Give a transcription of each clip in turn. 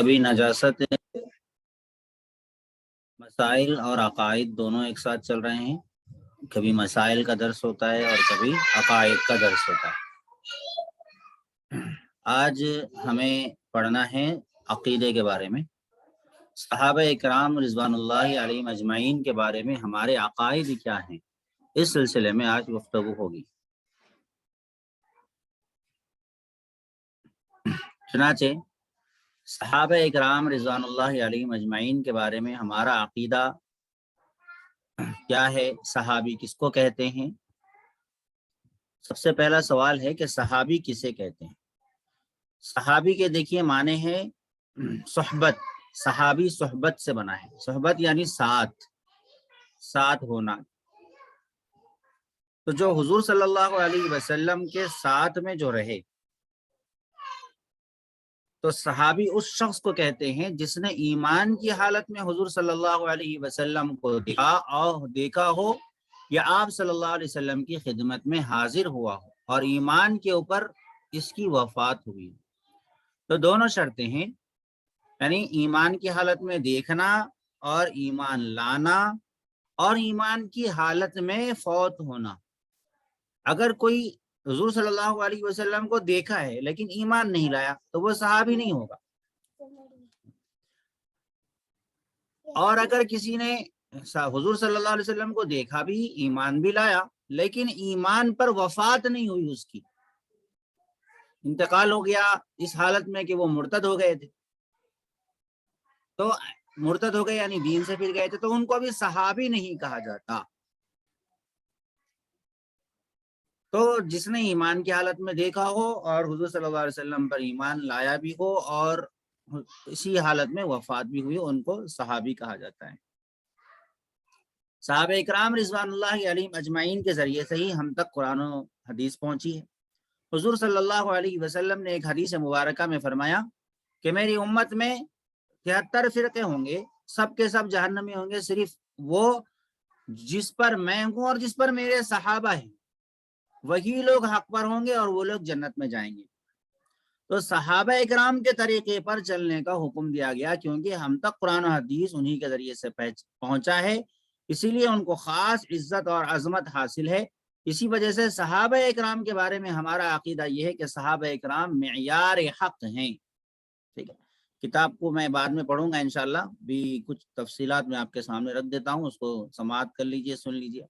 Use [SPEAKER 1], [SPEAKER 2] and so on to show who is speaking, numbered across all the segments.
[SPEAKER 1] کبھی نجاست مسائل اور عقائد دونوں ایک ساتھ چل رہے ہیں، کبھی مسائل کا درس ہوتا ہے اور کبھی عقائد کا درس ہوتا ہے۔ آج ہمیں پڑھنا ہے عقیدے کے بارے میں، صحابہ اکرام رضوان اللہ علیہم اجمعین کے بارے میں ہمارے عقائد کیا ہیں، اس سلسلے میں آج گفتگو ہوگی۔ چنانچہ صحابہ اکرام رضوان اللہ علیہم اجمعین کے بارے میں ہمارا عقیدہ کیا ہے، صحابی کس کو کہتے ہیں۔ سب سے پہلا سوال ہے کہ صحابی کسے کہتے ہیں۔ صحابی کے دیکھیے معنی ہے صحبت، صحابی صحبت سے بنا ہے، صحبت یعنی ساتھ ہونا۔ تو جو حضور صلی اللہ علیہ وسلم کے ساتھ میں جو رہے، تو صحابی اس شخص کو کہتے ہیں جس نے ایمان کی حالت میں حضور صلی اللہ علیہ وسلم کو دیکھا ہو یا آپ صلی اللہ علیہ وسلم کی خدمت میں حاضر ہوا ہو اور ایمان کے اوپر اس کی وفات ہوئی۔ تو دونوں شرطیں ہیں، یعنی ایمان کی حالت میں دیکھنا اور ایمان لانا، اور ایمان کی حالت میں فوت ہونا۔ اگر کوئی حضور صلی اللہ علیہ وسلم کو دیکھا ہے لیکن ایمان نہیں لایا تو وہ صحابی نہیں ہوگا، اور اگر کسی نے حضور صلی اللہ علیہ وسلم کو دیکھا بھی، ایمان بھی لایا، لیکن ایمان پر وفات نہیں ہوئی، اس کی انتقال ہو گیا اس حالت میں کہ وہ مرتد ہو گئے تھے، تو مرتد ہو گئے یعنی دین سے پھر گئے تھے، تو ان کو بھی صحابی نہیں کہا جاتا۔ تو جس نے ایمان کی حالت میں دیکھا ہو اور حضور صلی اللہ علیہ وسلم پر ایمان لایا بھی ہو اور اسی حالت میں وفات بھی ہوئی، ان کو صحابی کہا جاتا ہے۔ صحابہ اکرام رضوان اللہ علیہم اجمعین کے ذریعے سے ہی ہم تک قرآن و حدیث پہنچی ہے۔ حضور صلی اللہ علیہ وسلم نے ایک حدیث مبارکہ میں فرمایا کہ میری امت میں 73 فرقے ہوں گے، سب کے سب جہنمی ہوں گے، صرف وہ جس پر میں ہوں اور جس پر میرے صحابہ ہیں، وہی لوگ حق پر ہوں گے اور وہ لوگ جنت میں جائیں گے۔ تو صحابہ اکرام کے طریقے پر چلنے کا حکم دیا گیا، کیونکہ ہم تک قرآن و حدیث انہی کے ذریعے سے پہنچا ہے، اسی لیے ان کو خاص عزت اور عظمت حاصل ہے۔ اسی وجہ سے صحابہ اکرام کے بارے میں ہمارا عقیدہ یہ ہے کہ صحابہ اکرام معیار حق ہیں۔ ٹھیک ہے، کتاب کو میں بعد میں پڑھوں گا انشاءاللہ، بھی کچھ تفصیلات میں آپ کے سامنے رکھ دیتا ہوں، اس کو سماعت کر لیجئے، سن لیجئے۔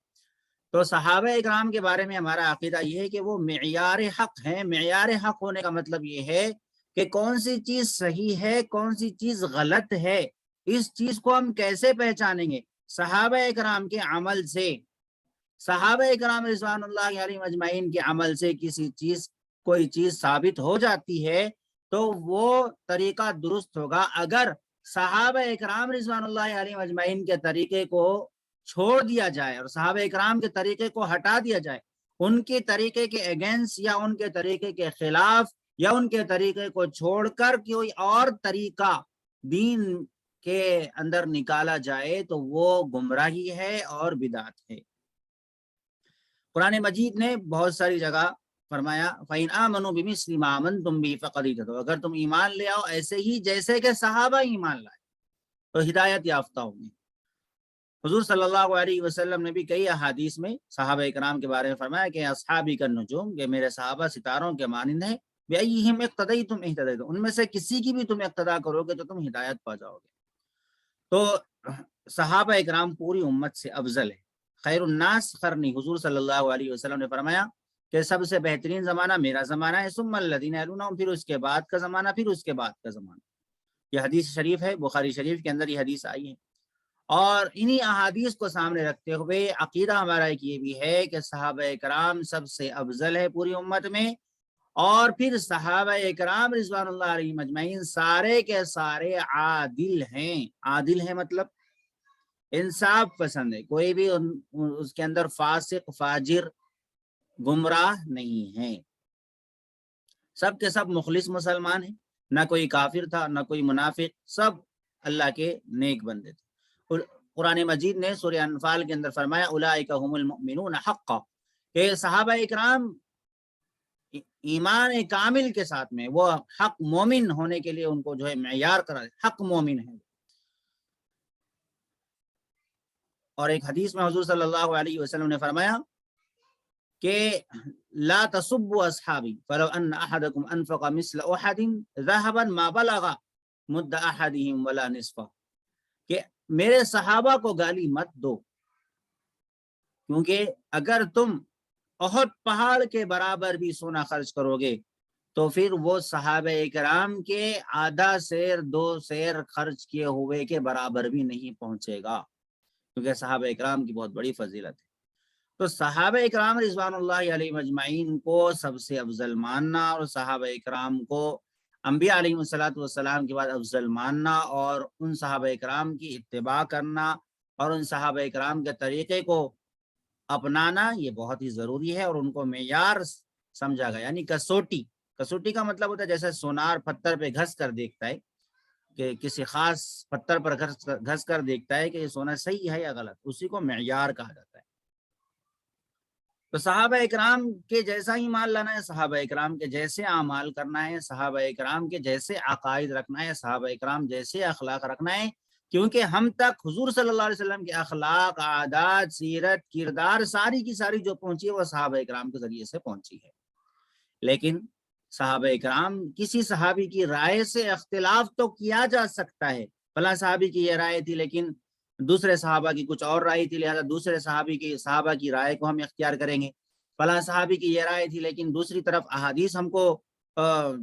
[SPEAKER 1] تو صحابہ اکرام کے بارے میں ہمارا عقیدہ یہ ہے کہ وہ معیار حق ہیں۔ معیار حق ہونے کا مطلب یہ ہے کہ کون سی چیز صحیح ہے، کون سی چیز غلط ہے، اس چیز کو ہم کیسے پہچانیں گے؟ صحابہ اکرام کے عمل سے۔ صحابہ اکرام رضوان اللہ علیہم اجمعین کے عمل سے کوئی چیز ثابت ہو جاتی ہے تو وہ طریقہ درست ہوگا۔ اگر صحابہ اکرام رضوان اللہ علیہم اجمعین کے طریقے کو چھوڑ دیا جائے اور صحابہ اکرام کے طریقے کو ہٹا دیا جائے، ان کے طریقے کے اگینسٹ یا ان کے طریقے کے خلاف یا ان کے طریقے کو چھوڑ کر کوئی اور طریقہ دین کے اندر نکالا جائے تو وہ گمراہی ہے اور بدعت ہے۔ قرآن مجید نے بہت ساری جگہ فرمایا فَإِنْ آمَنُوا بِمِثْلِ مَا آمَنْتُمْ بِهِ فَقَدِ اهْتَدَوْا، اگر تم ایمان لے آؤ ایسے ہی جیسے کہ صحابہ ایمان لائے تو ہدایت یافتہ ہوں گے۔ حضور صلی اللہ علیہ وسلم نے بھی کئی احادیث میں صحابہ اکرام کے بارے میں فرمایا کہ اصحابی کالنجوم، کہ میرے صحابہ ستاروں کے مانند ہیں، بِأَيِّهِمْ اقْتَدَيْتُمْ اهْتَدَيْتُمْ، ان میں سے کسی کی بھی تم اقتدا کرو گے تو تم ہدایت پا جاؤ گے۔ تو صحابہ اکرام پوری امت سے افضل ہے۔ خیر الناس قرنی، حضور صلی اللہ علیہ وسلم نے فرمایا کہ سب سے بہترین زمانہ میرا زمانہ ہے، ثم الذین یلونہم، پھر اس کے بعد کا زمانہ، پھر اس کے بعد کا زمانہ۔ یہ حدیث شریف ہے، بخاری شریف کے اندر یہ حدیث آئی ہے، اور انہی احادیث کو سامنے رکھتے ہوئے عقیدہ ہمارا ایک یہ بھی ہے کہ صحابہ اکرام سب سے افضل ہے پوری امت میں، اور پھر صحابہ اکرام رضوان اللہ علیہم اجمعین سارے کے سارے عادل ہیں۔ عادل ہیں مطلب انصاف پسند ہے، کوئی بھی اس کے اندر فاسق فاجر گمراہ نہیں ہے، سب کے سب مخلص مسلمان ہیں، نہ کوئی کافر تھا نہ کوئی منافق، سب اللہ کے نیک بندے تھے۔ قرآن مجید نے سورہ انفال کے اندر فرمایا اولئک هم المؤمنون حقا، کہ صحابہ اکرام ایمان کامل کے ساتھ میں وہ حق مومن ہونے کے لیے ان کو جو ہے معیار کرا حق مومن ہے. اور ایک حدیث میں حضور صلی اللہ علیہ وسلم نے فرمایا کہ لا تسبوا اصحابی فلو ان احدکم انفق مثل احد ذهبا ما بلغ مد احدهم ولا نصفه، کہ میرے صحابہ کو گالی مت دو، کیونکہ اگر تم احد پہاڑ کے برابر بھی سونا خرچ کرو گے تو پھر وہ صحابہ اکرام کے آدھا سیر 2 سیر خرچ کیے ہوئے کے برابر بھی نہیں پہنچے گا، کیونکہ صحابہ اکرام کی بہت بڑی فضیلت ہے. تو صحابہ اکرام رضوان اللہ علیہ مجمعین کو سب سے افضل ماننا، اور صحابہ اکرام کو انبیاء علیہ الصلوۃ والسلام کے بعد افضل ماننا، اور ان صحابہ اکرام کی اتباع کرنا اور ان صحابہ اکرام کے طریقے کو اپنانا یہ بہت ہی ضروری ہے، اور ان کو معیار سمجھا گیا. یعنی کسوٹی، کسوٹی کا مطلب ہوتا ہے جیسے سونار پتھر پہ گھس کر دیکھتا ہے، کہ کسی خاص پتھر پر گھس کر دیکھتا ہے کہ یہ سونا صحیح ہے یا غلط، اسی کو معیار کہا جاتا ہے. تو صحابہ اکرام کے جیسا ہی مان لانا ہے، صحابہ اکرام کے جیسے اعمال کرنا ہے، صحابہ اکرام کے جیسے عقائد رکھنا ہے، صحابہ اکرام جیسے اخلاق رکھنا ہے، کیونکہ ہم تک حضور صلی اللہ علیہ وسلم کے اخلاق، عادات، سیرت، کردار ساری کی ساری جو پہنچی ہے وہ صحابہ اکرام کے ذریعے سے پہنچی ہے. لیکن صحابہ اکرام کسی صحابی کی رائے سے اختلاف تو کیا جا سکتا ہے، فلاں صحابی کی یہ رائے تھی لیکن دوسرے صحابہ کی کچھ اور رائے تھی، لہذا دوسرے صحابہ کی رائے کو ہم اختیار کریں گے. فلاں صحابی کی یہ رائے تھی لیکن دوسری طرف احادیث ہم کو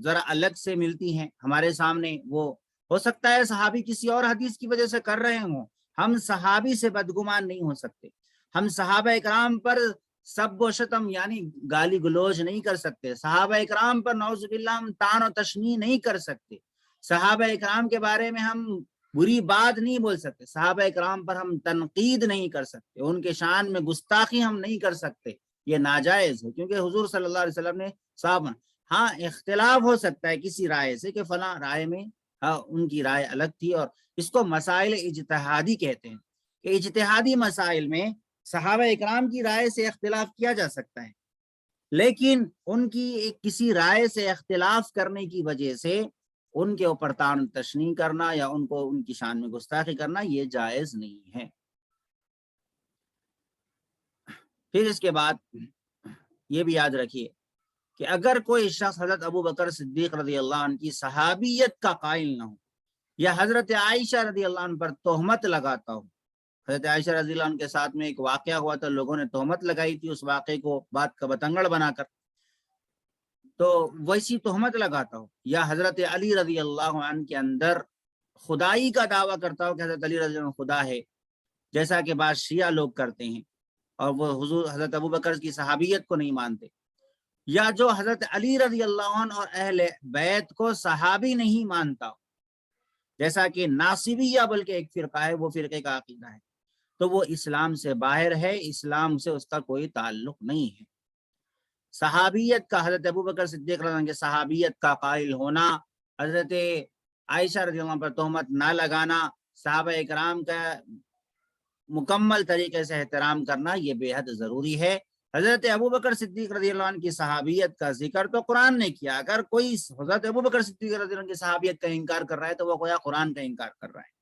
[SPEAKER 1] ذرا الگ سے ملتی ہیں ہمارے سامنے، وہ ہو سکتا ہے صحابی کسی اور حدیث کی وجہ سے کر رہے ہوں، ہم صحابی سے بدگمان نہیں ہو سکتے، ہم صحابہ اکرام پر سب و شتم یعنی گالی گلوچ نہیں کر سکتے، صحابہ اکرام پر نعوذ باللہ ہم طعن و تشنیع نہیں کر سکتے، صحابہ اکرام کے بارے میں ہم بری بات نہیں بول سکتے، صحابہ اکرام پر ہم تنقید نہیں کر سکتے، ان کے شان میں گستاخی ہم نہیں کر سکتے، یہ ناجائز ہے، کیونکہ حضور صلی اللہ علیہ وسلم نے صاحب. ہاں اختلاف ہو سکتا ہے کسی رائے سے کہ فلاں رائے میں ان کی رائے الگ تھی، اور اس کو مسائل اجتہادی کہتے ہیں، کہ اجتہادی مسائل میں صحابہ اکرام کی رائے سے اختلاف کیا جا سکتا ہے، لیکن ان کی کسی رائے سے اختلاف کرنے کی وجہ سے ان کے اوپر طعن تشنیع کرنا یا ان کو ان کی شان میں گستاخی کرنا یہ جائز نہیں ہے. پھر اس کے بعد یہ بھی یاد رکھیے کہ اگر کوئی شخص حضرت ابو بکر صدیق رضی اللہ عنہ کی صحابیت کا قائل نہ ہو یا حضرت عائشہ رضی اللہ عنہ پر تہمت لگاتا ہو، حضرت عائشہ رضی اللہ عنہ کے ساتھ میں ایک واقعہ ہوا تھا، لوگوں نے تہمت لگائی تھی اس واقعے کو بات کا بتنگڑ بنا کر، تو ویسی تہمت لگاتا ہو، یا حضرت علی رضی اللہ عنہ کے اندر خدائی کا دعویٰ کرتا ہو کہ حضرت علی رضی اللہ عنہ خدا ہے، جیسا کہ بعض شیعہ لوگ کرتے ہیں، اور وہ حضرت ابو بکر کی صحابیت کو نہیں مانتے، یا جو حضرت علی رضی اللہ عنہ اور اہل بیت کو صحابی نہیں مانتا، جیسا کہ ناصبیہ بلکہ ایک فرقہ ہے، وہ فرقے کا عقیدہ ہے، تو وہ اسلام سے باہر ہے، اسلام سے اس کا کوئی تعلق نہیں ہے. صحابیت کا، حضرت ابو بکر صدیق رضی اللہ عنہ کے صحابیت کا قائل ہونا، حضرت عائشہ رضی اللہ عنہ پر تہمت نہ لگانا، صحابہ اکرام کا مکمل طریقے سے احترام کرنا یہ بے حد ضروری ہے. حضرت ابو بکر صدیق رضی اللہ عنہ کی صحابیت کا ذکر تو قرآن نے کیا، اگر کوئی حضرت ابو بکر صدیق رضی اللہ عنہ کی صحابیت کا انکار کر رہا ہے تو وہ گویا قرآن کا انکار کر رہا ہے.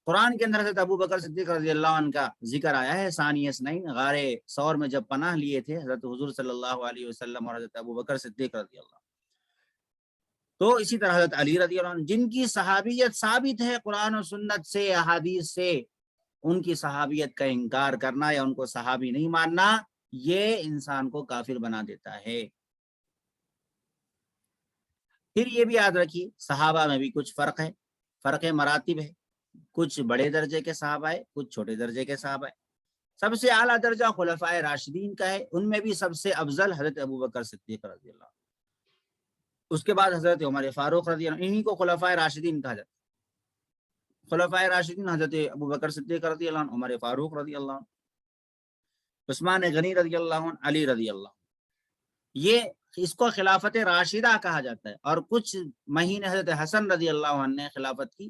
[SPEAKER 1] قرآن کے اندر حضرت ابو بکر صدیق رضی اللہ عنہ کا ذکر آیا ہے، ثانی اثنین، غار ثور میں جب پناہ لیے تھے حضرت حضور صلی اللہ علیہ وسلم اور حضرت ابو بکر صدیق رضی اللہ عنہ. تو اسی طرح حضرت علی رضی اللہ عنہ جن کی صحابیت ثابت ہے قرآن و سنت سے، احادیث سے، ان کی صحابیت کا انکار کرنا یا ان کو صحابی نہیں ماننا یہ انسان کو کافر بنا دیتا ہے. پھر یہ بھی یاد رکھیے صحابہ میں بھی کچھ فرق ہے، فرق مراتب ہے، کچھ بڑے درجے کے صحابہ ہے، کچھ چھوٹے درجے کے صحابہ ہے. سب سے اعلیٰ درجہ خلفائے راشدین کا ہے، ان میں بھی سب سے افضل حضرت ابو بکر صدیق رضی اللہ عنہ، اس کے بعد حضرت عمر فاروق رضی اللہ عنہ، انہی کو خلفائے راشدین کہا جاتا ہے. خلفائے راشدین حضرت ابو بکر صدیق رضی اللہ عنہ، عمر فاروق رضی اللہ عنہ، عثمان غنی رضی اللہ عنہ، علی رضی اللہ عنہ. یہ اس کو خلافت راشدہ کہا جاتا ہے، اور کچھ مہینے حضرت حسن رضی اللہ عنہ نے خلافت کی،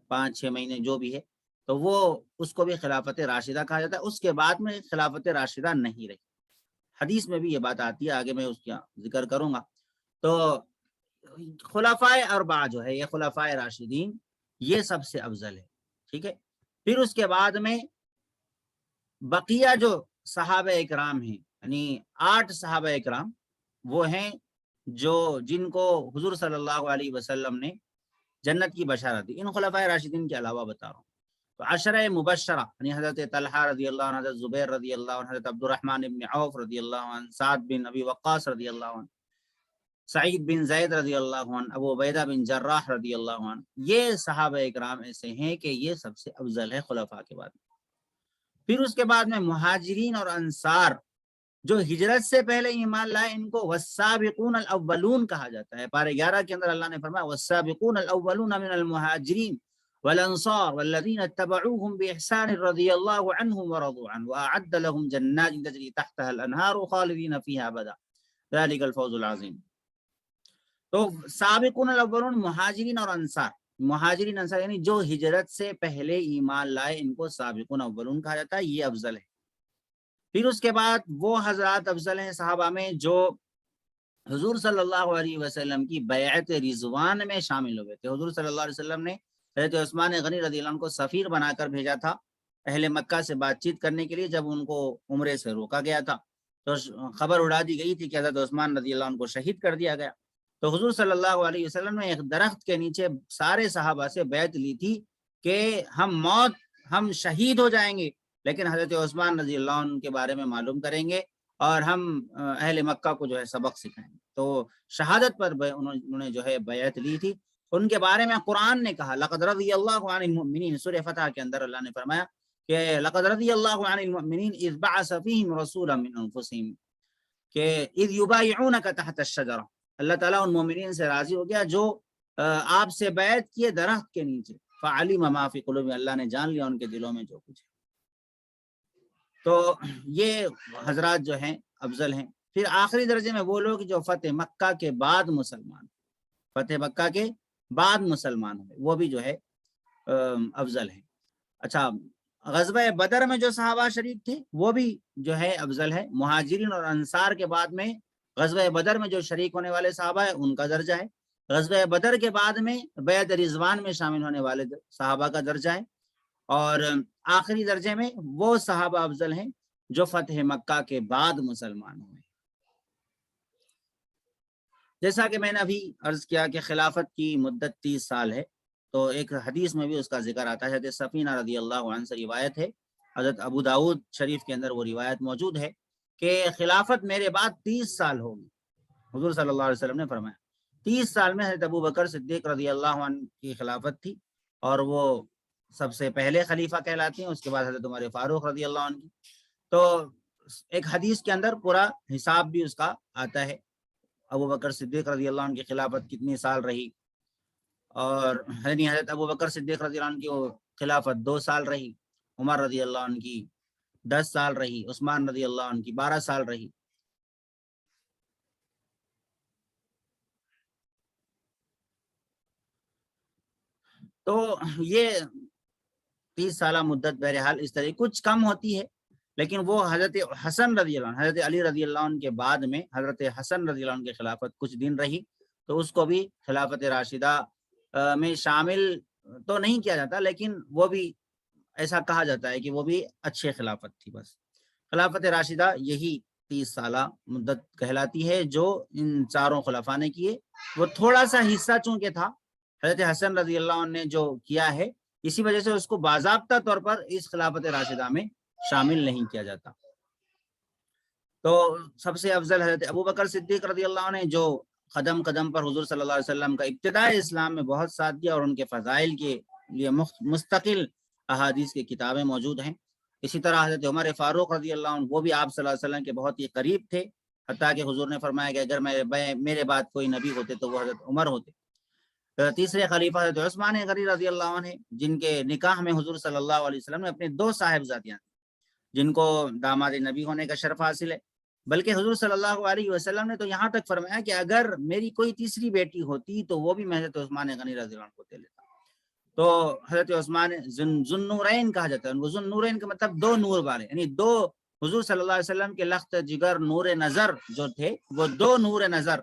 [SPEAKER 1] 5-6 مہینے جو بھی ہے، تو وہ اس کو بھی خلافت راشدہ کہا جاتا ہے. اس کے بعد میں خلافت راشدہ نہیں رہی. حدیث میں بھی یہ بات آتی ہے، آگے میں اس کا ذکر کروں گا۔ تو خلفائے اربعہ جو ہے، یہ خلفائے راشدین، یہ سب سے افضل ہے، ٹھیک ہے۔ پھر اس کے بعد میں بقیہ جو صحابہ اکرام ہیں، یعنی 8 صحابہ اکرام وہ ہیں جن کو حضور صلی اللہ علیہ وسلم نے جنت کی بشارت دی۔ ان خلفائے راشدین کے علاوہ بتا رہا ہوں تو عشرہ مبشرہ، یعنی حضرت طلحہ رضی اللہ عنہ، حضرت زبیر رضی اللہ عنہ، حضرت عبد الرحمن بن عوف رضی اللہ عنہ، سعد بن ابی وقاص رضی اللہ عنہ، سعید بن زید رضی اللہ عنہ، ابو عبیدہ بن جراح رضی اللہ عنہ، یہ صحابہ اکرام ایسے ہیں کہ یہ سب سے افضل ہے خلفاء کے بعد۔ پھر اس کے بعد میں مہاجرین اور انصار جو ہجرت سے پہلے ایمان لائے، ان کو والسابقون الاولون کہا جاتا ہے۔ پارے 11 کے اندر اللہ نے فرمایا والسابقون الاولون من المہاجرین والانصار والذین اتبعوهم بإحسان رضی اللہ عنہم ورضوا عنہ وأعد لهم جنات تجری تحتها الانہار خالدین فیہا ابدا ذلک الفوز العظیم۔ تو سابقون الاولون مہاجرین اور انصار، مہاجرین انصار یعنی جو ہجرت سے پہلے ایمان لائے، ان کو سابقون اولون کہا جاتا ہے، یہ افضل ہے۔ پھر اس کے بعد وہ حضرات افضل ہیں صحابہ میں جو حضور صلی اللہ علیہ وسلم کی بیعت رضوان میں شامل ہوئے تھے۔ حضور صلی اللہ علیہ وسلم نے حضرت عثمان غنی رضی اللہ عنہ کو سفیر بنا کر بھیجا تھا اہل مکہ سے بات چیت کرنے کے لیے، جب ان کو عمرے سے روکا گیا تھا تو خبر اڑا دی گئی تھی کہ حضرت عثمان رضی اللہ عنہ کو شہید کر دیا گیا۔ تو حضور صلی اللہ علیہ وسلم نے ایک درخت کے نیچے سارے صحابہ سے بیعت لی تھی کہ ہم شہید ہو جائیں گے لیکن حضرت عثمان رضی اللہ عنہ کے بارے میں معلوم کریں گے اور ہم اہل مکہ کو جو ہے سبق سکھائیں گے۔ تو شہادت پر انہوں نے جو ہے بیعت لی تھی۔ ان کے بارے میں قرآن نے کہا لقد رضی اللہ عن المؤمنین، سورہ فتح کے اندر اللہ نے فرمایا کہ لقد رضی اللہ عن المؤمنین اذ بعث فیہم رسولا من انفسہم کہ اذ یبایعونک تحت الشجرہ، اللہ تعالیٰ ان مومنین سے راضی ہو گیا جو آپ سے بیعت کیے درخت کے نیچے، فعلم ما فی قلوبہم، اللہ نے جان لیا ان کے دلوں میں جو کچھ ہے۔ تو یہ حضرات جو ہیں افضل ہیں۔ پھر آخری درجے میں وہ لوگ جو فتح مکہ کے بعد مسلمان، فتح مکہ کے بعد مسلمان ہوئے، وہ بھی جو ہے افضل ہیں۔ اچھا، غزوہ بدر میں جو صحابہ شریک تھے وہ بھی جو ہے افضل ہے۔ مہاجرین اور انصار کے بعد میں غزوہ بدر میں جو شریک ہونے والے صحابہ ہیں ان کا درجہ ہے۔ غزوہ بدر کے بعد میں بیعت رضوان میں شامل ہونے والے صحابہ کا درجہ ہے۔ اور آخری درجے میں وہ صحابہ افضل ہیں جو فتح مکہ کے بعد مسلمان ہوئے۔ جیسا کہ میں نے ابھی عرض کیا کہ خلافت کی مدت 30 سال ہے، تو ایک حدیث میں بھی اس کا ذکر آتا ہے، حضرت سفینہ رضی اللہ عنہ سے روایت ہے، حضرت ابو داؤد شریف کے اندر وہ روایت موجود ہے کہ خلافت میرے بعد 30 سال ہوگی۔ حضور صلی اللہ علیہ وسلم نے فرمایا 30 سال میں حضرت ابو بکر صدیق رضی اللہ عنہ کی خلافت تھی اور وہ سب سے پہلے خلیفہ کہلاتی ہیں، اس کے بعد حضرت عمر فاروق رضی اللہ عنہ کی۔ تو ایک حدیث کے اندر پورا حساب بھی اس کا آتا ہے، ابو بکر صدیق رضی اللہ عنہ کی خلافت کتنی سال رہی، اور حضرت ابو بکر صدیق رضی اللہ عنہ کی خلافت 2 سال رہی، عمر رضی اللہ عنہ کی 10 سال رہی، عثمان رضی اللہ عنہ کی 12 سال رہی۔ تو یہ 30 سالہ مدت بہرحال اس طرح کچھ کم ہوتی ہے، لیکن وہ حضرت حسن رضی اللہ عنہ، حضرت علی رضی اللہ عنہ کے بعد میں حضرت حسن رضی اللہ عنہ کی خلافت کچھ دن رہی، تو اس کو بھی خلافت راشدہ میں شامل تو نہیں کیا جاتا، لیکن وہ بھی ایسا کہا جاتا ہے کہ وہ بھی اچھے خلافت تھی۔ بس خلافت راشدہ یہی 30 سالہ مدت کہلاتی ہے جو ان چاروں خلفاء نے کیے۔ وہ تھوڑا سا حصہ چونکہ تھا حضرت حسن رضی اللہ عنہ نے جو کیا ہے، اسی وجہ سے اس کو باضابطہ طور پر اس خلافت راشدہ میں شامل نہیں کیا جاتا۔ تو سب سے افضل حضرت ابو بکر صدیق رضی اللہ عنہ جو قدم قدم پر حضور صلی اللہ علیہ وسلم کا ابتدائی اسلام میں بہت ساتھ دیا، اور ان کے فضائل کے لیے مستقل احادیث کی کتابیں موجود ہیں۔ اسی طرح حضرت عمر فاروق رضی اللہ عنہ، وہ بھی آپ صلی اللہ علیہ وسلم کے بہت ہی قریب تھے، حتیٰ کہ حضور نے فرمایا کہ اگر میرے بعد کوئی نبی ہوتے تو وہ حضرت عمر ہوتے۔ تیسرے خلیفہ حضرت عثمان غنی رضی اللہ عنہ، جن کے نکاح میں حضور صلی اللہ علیہ وسلم نے اپنے 2 صاحبزادیاں جن کو داماد نبی ہونے کا شرف حاصل ہے، بلکہ حضور صلی اللہ علیہ وسلم نے تو یہاں تک فرمایا کہ اگر میری کوئی تیسری بیٹی ہوتی تو وہ بھی میں حضرت عثمان غنی رضی اللہ عنہ کو دے لیتا۔ تو حضرت عثمان ذو النورین کہا جاتا ہے، ان کو ذو النورین کا مطلب 2 نور والے، یعنی 2 حضور صلی اللہ علیہ وسلم کے لخت جگر نور نظر جو تھے وہ 2 نور نظر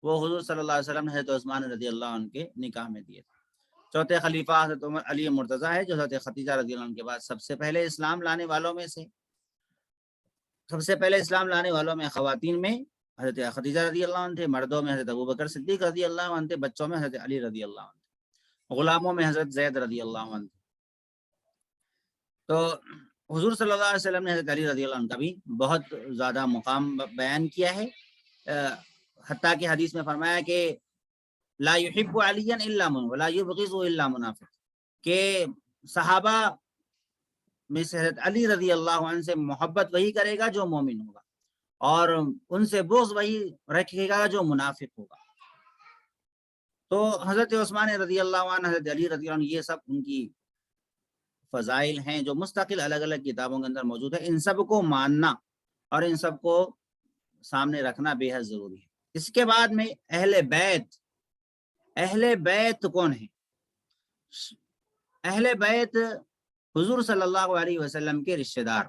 [SPEAKER 1] وہ حضور صلی اللہ علیہ وسلم نے حضرت عثمان رضی اللہ عنہ کے نکاح میں دیے تھے۔ چوتھے خلیفہ حضرت عمر علی مرتضیٰ ہے جو حضرت خدیجہ رضی اللہ عنہ کے بعد سب سے پہلے اسلام لانے والوں میں سے، سب سے پہلے اسلام لانے والوں میں خواتین میں حضرت خدیجہ رضی اللہ عنہ تھے، مردوں میں حضرت ابوبکر صدیق رضی اللہ عنہ تھے، بچوں میں حضرت علی رضی اللہ عنہ تھے، غلاموں میں حضرت زید رضی اللہ عنہ تھے۔ تو حضور صلی اللہ علیہ وسلم نے حضرت علی رضی اللہ عنہ کا بھی بہت زیادہ مقام بیان کیا ہے، حتیٰ کہ حدیث میں فرمایا کہ لا يحب علیا الا من ولا یبغض الا منافق، کہ صحابہ میں سے حضرت علی رضی اللہ عنہ سے محبت وہی کرے گا جو مومن ہوگا، اور ان سے بغض وہی رکھے گا جو منافق ہوگا۔ تو حضرت عثمان رضی اللہ عنہ، حضرت علی رضی اللہ عنہ، یہ سب ان کی فضائل ہیں جو مستقل الگ الگ کتابوں کے اندر موجود ہے۔ ان سب کو ماننا اور ان سب کو سامنے رکھنا بے حد ضروری ہے۔ اس کے بعد میں اہل بیت، اہل بیت کون ہیں؟ اہل بیت حضور صلی اللہ علیہ وسلم کے رشتہ دار،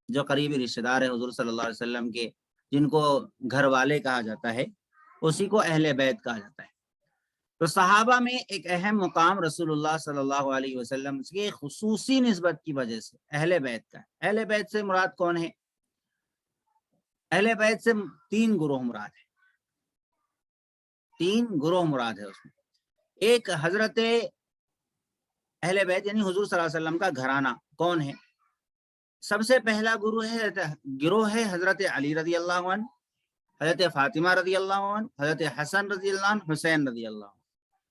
[SPEAKER 1] جو قریبی رشتہ دار ہیں حضور صلی اللہ علیہ وسلم کے، جن کو گھر والے کہا جاتا ہے، اسی کو اہل بیت کہا جاتا ہے۔ تو صحابہ میں ایک اہم مقام رسول اللہ صلی اللہ علیہ وسلم کے خصوصی نسبت کی وجہ سے اہل بیت کا ہے۔ اہل بیت سے مراد کون ہے؟ اہل بیت سے 3 گروہ مراد ہے، 3 گروہ مراد ہے اس میں۔ ایک حضرت اہل بیت یعنی حضور صلی اللہ علیہ وسلم کا گھرانہ کون ہے؟ سب سے پہلا گروہ ہے حضرت علی رضی اللہ عنہ، حضرت فاطمہ رضی اللہ عنہ، حضرت حسن رضی اللہ عنہ، حسین رضی اللہ عنہ،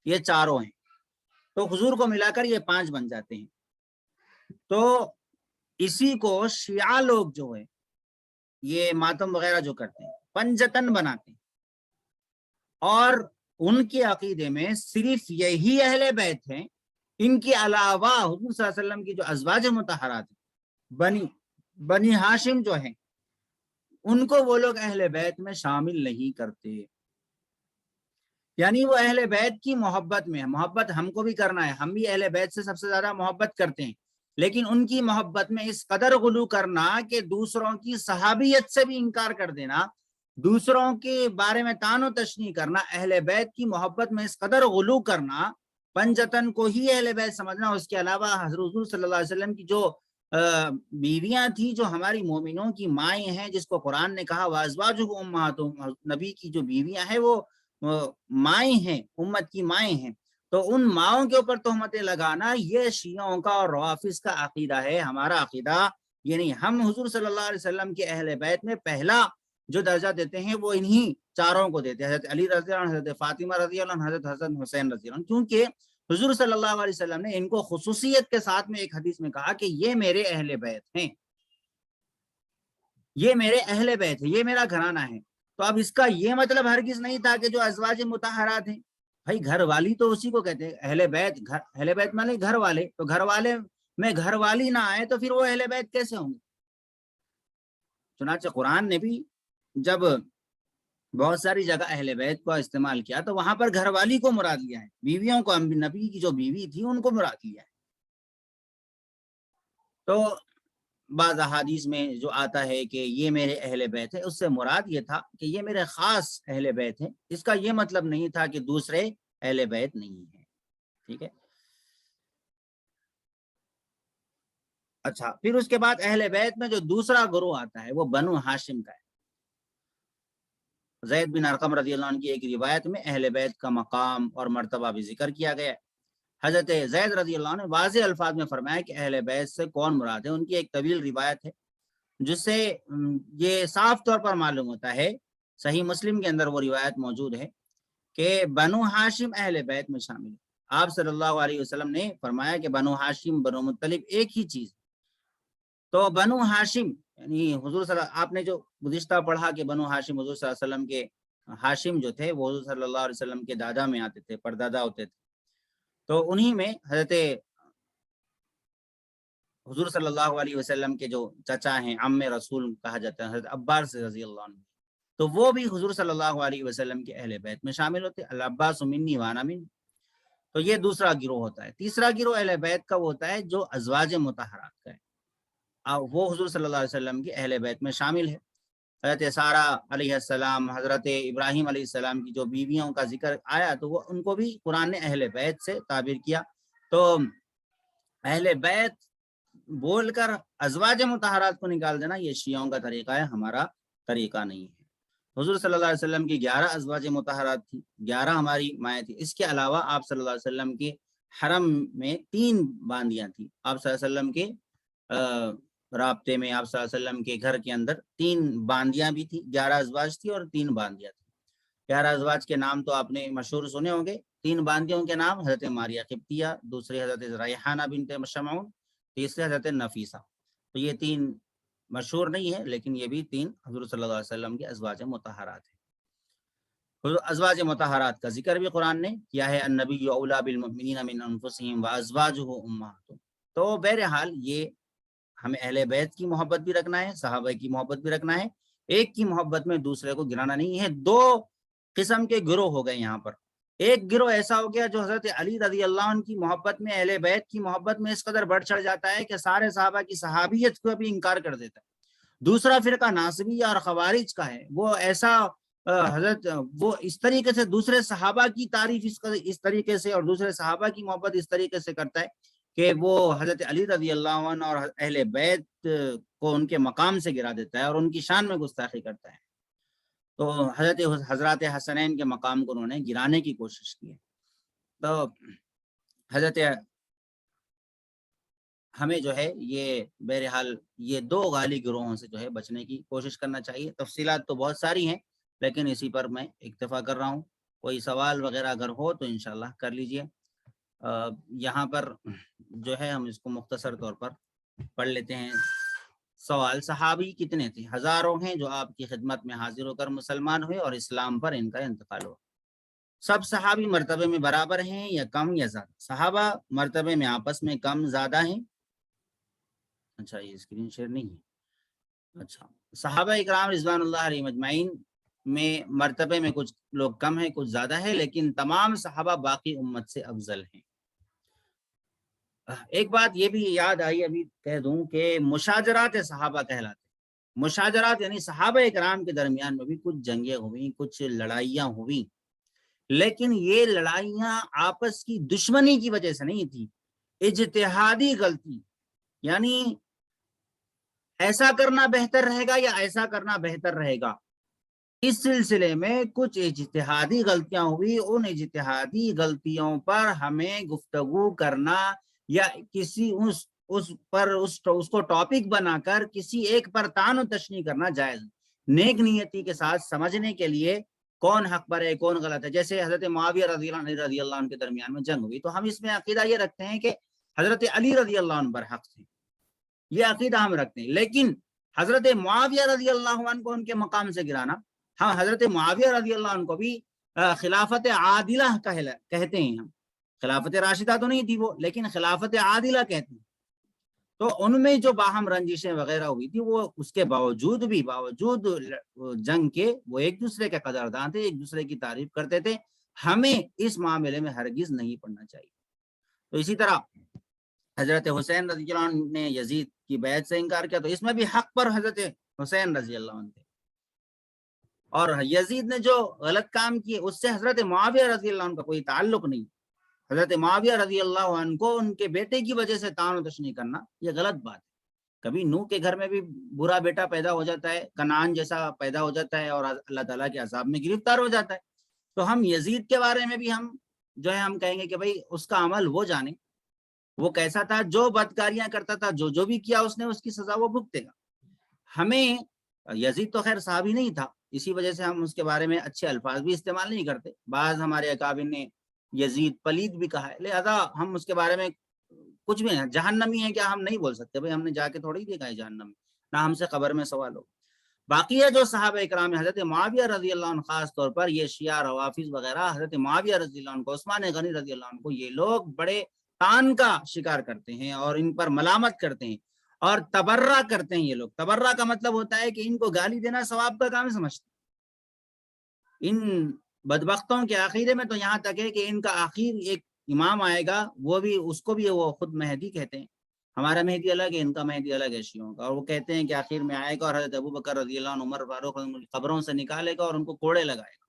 [SPEAKER 1] یہ چاروں ہیں۔ تو حضور کو ملا کر یہ 5 بن جاتے ہیں۔ تو اسی کو شیعہ لوگ جو ہے یہ ماتم وغیرہ جو کرتے ہیں پنجتن بناتے ہیں، اور ان کے عقیدے میں صرف یہی اہل بیت ہیں، ان کے علاوہ حضور صلی اللہ علیہ وسلم کی جو ازواج مطہرات ہیں، بنی ہاشم جو ہیں، ان کو وہ لوگ اہل بیت میں شامل نہیں کرتے۔ یعنی وہ اہل بیت کی محبت میں ہے، محبت ہم کو بھی کرنا ہے، ہم بھی اہل بیت سے سب سے زیادہ محبت کرتے ہیں، لیکن ان کی محبت میں اس قدر غلو کرنا کہ دوسروں کی صحابیت سے بھی انکار کر دینا، دوسروں کے بارے میں طعن و تشنیع کرنا، اہل بیت کی محبت میں اس قدر غلو کرنا، پنجتن کو ہی اہل بیت سمجھنا۔ اس کے علاوہ حضور صلی اللہ علیہ وسلم کی جو بیویاں تھیں، جو ہماری مومنوں کی مائیں ہیں، جس کو قرآن نے کہا وازواجہ امہاتہم، نبی کی جو بیویاں ہیں وہ مائیں ہیں، امت کی مائیں ہیں، تو ان ماؤں کے اوپر تہمتیں لگانا یہ شیعوں کا اور روافض کا عقیدہ ہے۔ ہمارا عقیدہ یہ نہیں، ہم حضور صلی اللہ علیہ وسلم کے اہل بیت میں پہلا جو درجہ دیتے ہیں وہ انہی چاروں کو دیتے ہیں، حضرت علی رضی اللہ عنہ، حضرت فاطمہ رضی اللہ عنہ، حضرت حسن حسین رضی اللہ عنہ، کیونکہ حضور صلی اللہ علیہ وسلم نے ان کو خصوصیت کے ساتھ میں ایک حدیث میں کہا کہ یہ میرے اہل بیت ہیں، یہ میرے اہل بیت ہے، یہ میرا گھرانہ ہے۔ تو اب اس کا یہ مطلب ہرگز نہیں تھا کہ جو ازواج مطہرات ہیں، بھائی گھر والی تو اسی کو کہتے ہیں اہل بیت، اہل بیت مانے گھر والے، تو گھر والے میں گھر والی نہ آئے تو پھر وہ اہل بیت کیسے ہوں گے؟ چنانچہ قرآن نے بھی جب بہت ساری جگہ اہل بیت کو استعمال کیا تو وہاں پر گھر والی کو مراد لیا ہے، بیویوں کو، نبی کی جو بیوی تھی ان کو مراد لیا ہے۔ تو بعض احادیث میں جو آتا ہے کہ یہ میرے اہل بیت ہے، اس سے مراد یہ تھا کہ یہ میرے خاص اہل بیت ہیں، اس کا یہ مطلب نہیں تھا کہ دوسرے اہل بیت نہیں ہیں۔ ٹھیک ہے، اچھا، پھر اس کے بعد اہل بیت میں جو دوسرا گروہ آتا ہے وہ بنو ہاشم کا ہے۔ زید بن ارقم رضی اللہ عنہ کی ایک روایت میں اہل بیت کا مقام اور مرتبہ بھی ذکر کیا گیا ہے۔ حضرت زید رضی اللہ عنہ نے واضح الفاظ میں فرمایا کہ اہل بیت سے کون مراد ہے۔ ان کی ایک طویل روایت ہے جس سے یہ صاف طور پر معلوم ہوتا ہے، صحیح مسلم کے اندر وہ روایت موجود ہے کہ بنو ہاشم اہل بیت میں شامل ہے۔ آپ صلی اللہ علیہ وسلم نے فرمایا کہ بنو ہاشم بنو مطلب ایک ہی چیز۔ تو بنو ہاشم یعنی حضور صلی اللہ، آپ نے جو گزشتہ پڑھا کہ بنو ہاشم حضور صلی اللہ علیہ وسلم کے ہاشم جو تھے وہ حضور صلی اللہ علیہ وسلم کے دادا میں آتے تھے، پردادا ہوتے تھے۔ تو انہی میں حضرت حضور صلی اللہ علیہ وسلم کے جو چچا ہیں، عم رسول کہا جاتا ہے، حضرت عباس رضی اللہ عنہ، تو وہ بھی حضور صلی اللہ علیہ وسلم کے اہل بیت میں شامل ہوتے، العباس منی وانا من۔ تو یہ دوسرا گروہ ہوتا ہے۔ تیسرا گروہ اہل بیت کا وہ ہوتا ہے جو ازواج مطہرات کا ہے۔ وہ حضور صلی اللہ علیہ وسلم کی اہل بیت میں شامل ہے۔ حضرت سارہ علیہ السلام، حضرت ابراہیم علیہ السلام کی جو بیویوں کا ذکر آیا تو وہ ان کو بھی قرآن نے اہل بیت سے تعبیر کیا۔ تو اہل بیت بول کر ازواج مطہرات کو نکال دینا یہ شیعوں کا طریقہ ہے، ہمارا طریقہ نہیں ہے۔ حضور صلی اللہ علیہ وسلم کی 11 ازواج مطہرات تھی، 11 ہماری مائیں تھی۔ اس کے علاوہ آپ صلی اللہ علیہ وسلم کے حرم میں 3 باندیاں تھیں۔ آپ صلی اللہ علیہ وسلم کے رابطے میں، آپ صلی اللہ علیہ وسلم کے گھر کے اندر 3 باندیاں بھی تھی، 11 ازواج تھی اور 3 باندیاں تھی۔ 11 ازواج کے نام تو آپ نے مشہور سنے ہوں گے۔ 3 باندیوں کے نام حضرت ماریہ قبطیہ، دوسری حضرت ریحانہ بنت شمعون، تیسری حضرت نفیسہ۔ تو یہ 3 مشہور نہیں ہے، لیکن یہ بھی 3 حضور صلی اللہ علیہ وسلم کے ازواج مطہرات ہیں۔ ازواج مطہرات کا ذکر بھی قرآن نے کیا ہے، النبی اولی بالمؤمنین من انفسہم وازواجہ امہاتہم۔ تو بہرحال یہ ہمیں اہل بیت کی محبت بھی رکھنا ہے، صحابہ کی محبت بھی رکھنا ہے، ایک کی محبت میں دوسرے کو گرانا نہیں ہے۔ 2 قسم کے گروہ ہو گئے یہاں پر۔ ایک گروہ ایسا ہو گیا جو حضرت علی رضی اللہ عنہ کی محبت میں، اہل بیت کی محبت میں اس قدر بڑھ چڑھ جاتا ہے کہ سارے صحابہ کی صحابیت کو بھی انکار کر دیتا ہے۔ دوسرا فرقہ ناصبیہ اور خوارج کا ہے، وہ ایسا حضرت وہ اس طریقے سے دوسرے صحابہ کی تعریف اس طریقے سے اور دوسرے صحابہ کی محبت اس طریقے سے کرتا ہے کہ وہ حضرت علی رضی اللہ عنہ اور اہل بیت کو ان کے مقام سے گرا دیتا ہے اور ان کی شان میں گستاخی کرتا ہے۔ تو حضرات حسنین کے مقام کو انہوں نے گرانے کی کوشش کی ہے۔ تو حضرت ہمیں جو ہے یہ بہرحال یہ 2 غالی گروہوں سے جو ہے بچنے کی کوشش کرنا چاہیے۔ تفصیلات تو بہت ساری ہیں، لیکن اسی پر میں اکتفا کر رہا ہوں۔ کوئی سوال وغیرہ اگر ہو تو انشاءاللہ کر لیجئے۔ یہاں پر جو ہے ہم اس کو مختصر طور پر پڑھ لیتے ہیں۔ سوال: صحابی کتنے تھے؟ ہزاروں ہیں جو آپ کی خدمت میں حاضر ہو کر مسلمان ہوئے اور اسلام پر ان کا انتقال ہوا۔ سب صحابی مرتبے میں برابر ہیں یا کم یا زیادہ؟ صحابہ مرتبے میں آپس میں کم زیادہ ہیں۔ اچھا، یہ اسکرین شیئر نہیں ہے۔ اچھا، صحابہ اکرام رضوان اللہ علیہم اجمعین میں مرتبے میں کچھ لوگ کم ہیں، کچھ زیادہ ہے، لیکن تمام صحابہ باقی امت سے افضل ہیں۔ ایک بات یہ بھی یاد آئی، ابھی کہہ دوں کہ مشاجرات صحابہ کہلاتے ہیں۔ مشاجرات یعنی صحابہ اکرام کے درمیان میں بھی کچھ جنگیں ہوئیں، کچھ لڑائیاں ہوئیں، لیکن یہ لڑائیاں آپس کی دشمنی کی وجہ سے نہیں تھی، اجتہادی غلطی، یعنی ایسا کرنا بہتر رہے گا یا ایسا کرنا بہتر رہے گا، اس سلسلے میں کچھ اجتہادی غلطیاں ہوئی۔ ان اجتہادی غلطیوں پر ہمیں گفتگو کرنا یا کسی اس کو ٹاپک بنا کر کسی ایک پر طعن و تشنیع کرنا جائز، نیک نیتی کے ساتھ سمجھنے کے لیے کون حق پر ہے کون غلط ہے۔ جیسے حضرت معاویہ رضی اللہ عنہ کے درمیان میں جنگ ہوئی تو ہم اس میں عقیدہ یہ رکھتے ہیں کہ حضرت علی رضی اللہ عنہ برحق تھے، یہ عقیدہ ہم رکھتے ہیں، لیکن حضرت معاویہ رضی اللہ عنہ کو ان کے مقام سے گرانا، ہم حضرت معاویہ رضی اللہ عنہ کو بھی خلافت عادلہ کہتے ہیں۔ ہم خلافت راشدہ تو نہیں تھی وہ، لیکن خلافت عادلہ کہتے ہیں۔ تو ان میں جو باہم رنجشیں وغیرہ ہوئی تھی، وہ اس کے باوجود جنگ کے وہ ایک دوسرے کے قدردان تھے، ایک دوسرے کی تعریف کرتے تھے۔ ہمیں اس معاملے میں ہرگز نہیں پڑنا چاہیے۔ تو اسی طرح حضرت حسین رضی اللہ عنہ نے یزید کی بیعت سے انکار کیا، تو اس میں بھی حق پر حضرت حسین رضی اللہ عنہ تھے، اور یزید نے جو غلط کام کیے اس سے حضرت معاویہ رضی اللہ عنہ کا کوئی تعلق نہیں۔ حضرت معاویہ رضی اللہ عنہ کو ان کے بیٹے کی وجہ سے طعن و تشنیع کرنا یہ غلط بات ہے۔ کبھی نوح کے گھر میں بھی برا بیٹا پیدا ہو جاتا ہے، کنعان جیسا پیدا ہو جاتا ہے اور اللہ تعالیٰ کے عذاب میں گرفتار ہو جاتا ہے۔ تو ہم یزید کے بارے میں بھی ہم کہیں گے کہ بھائی اس کا عمل وہ جانے، وہ کیسا تھا، جو بدکاریاں کرتا تھا، جو بھی کیا اس نے، اس کی سزا وہ بھگتے گا۔ ہمیں یزید تو خیر صحابی نہیں تھا، اسی وجہ سے ہم اس کے بارے میں اچھے الفاظ بھی استعمال نہیں کرتے۔ بعض ہمارے اکابر نے یزید پلید بھی کہا ہے، لہذا ہم اس کے بارے میں کچھ بھی نہیں، جہنمی ہے کیا ہم نہیں بول سکتے، بھئی ہم نے جا کے تھوڑی دیکھا ہے جہنم، نہ ہم سے قبر میں سوال ہو۔ باقی ہے جو صحابہ اکرام حضرت معاویہ رضی اللہ عنہ، خاص طور پر یہ شیعہ روافض وغیرہ حضرت معاویہ رضی اللہ عنہ کو، عثمان غنی رضی اللہ عنہ کو، یہ لوگ بڑے طعن کا شکار کرتے ہیں اور ان پر ملامت کرتے ہیں اور تبرہ کرتے ہیں۔ یہ لوگ تبرہ کا مطلب ہوتا ہے کہ ان کو گالی دینا ثواب کا کام سمجھتے ہیں۔ ان بدبختوں کے عقیدے میں تو یہاں تک ہے کہ ان کا آخر ایک امام آئے گا، وہ بھی اس کو بھی وہ خود مہدی کہتے ہیں، ہمارا مہدی الگ ہے، ان کا مہدی الگ ہے شیعوں کا، اور وہ کہتے ہیں کہ آخر میں آئے گا اور حضرت ابوبکر رضی اللہ عنہ، عمر فاروق قبروں سے نکالے گا اور ان کو کوڑے لگائے گا،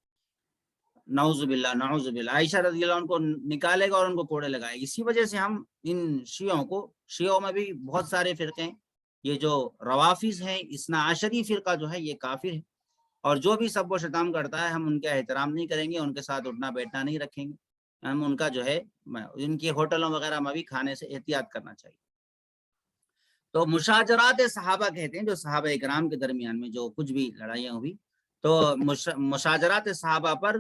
[SPEAKER 1] نعوذ باللہ نعوذ باللہ، عائشہ رضی اللہ عنہ کو نکالے گا اور ان کو کوڑے لگائے گا۔ اسی وجہ سے ہم ان شیعوں کو، شیعوں میں بھی بہت سارے فرقے ہیں، یہ جو روافظ ہیں، اثنا عشری فرقہ جو ہے یہ کافر ہے، اور جو بھی سب و شتام کرتا ہے ہم ان کا احترام نہیں کریں گے، ان کے ساتھ اٹھنا بیٹھنا نہیں رکھیں گے، ہم ان کا جو ہے ان کے ہوٹلوں وغیرہ میں بھی کھانے سے احتیاط کرنا چاہیے۔ تو مشاجرات صحابہ کہتے ہیں، جو صحابہ اکرام کے درمیان میں جو کچھ بھی لڑائیاں ہوئی، تو مشاجرات صحابہ پر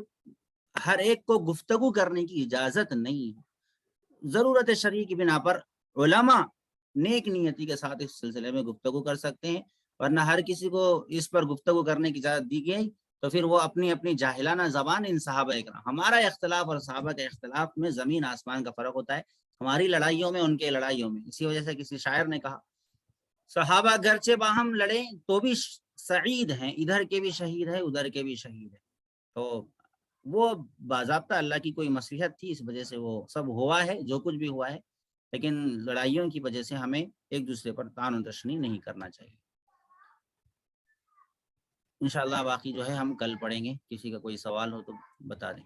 [SPEAKER 1] ہر ایک کو گفتگو کرنے کی اجازت نہیں ہے، ضرورت شرعی کی بنا پر علماء نیک نیتی کے ساتھ اس سلسلے میں گفتگو کر سکتے ہیں، ورنہ ہر کسی کو اس پر گفتگو کرنے کی اجازت دی گئی تو پھر وہ اپنی اپنی جاہلانہ زبان ان صحابہ اکرام، ہمارا اختلاف اور صحابہ کے اختلاف میں زمین آسمان کا فرق ہوتا ہے، ہماری لڑائیوں میں ان کے لڑائیوں میں۔ اسی وجہ سے کسی شاعر نے کہا، صحابہ گرچہ باہم لڑے تو بھی سعید ہیں، ادھر کے بھی شہید ہے ادھر کے بھی شہید ہے۔ تو وہ باضابطہ اللہ کی کوئی مصلحت تھی، اس وجہ سے وہ سب ہوا ہے جو کچھ بھی ہوا ہے، لیکن لڑائیوں کی وجہ سے ہمیں ایک دوسرے پر طعن و تشنیع نہیں کرنا چاہیے۔ انشاءاللہ باقی جو ہے ہم کل پڑھیں گے، کسی کا کوئی سوال ہو تو بتا دیں۔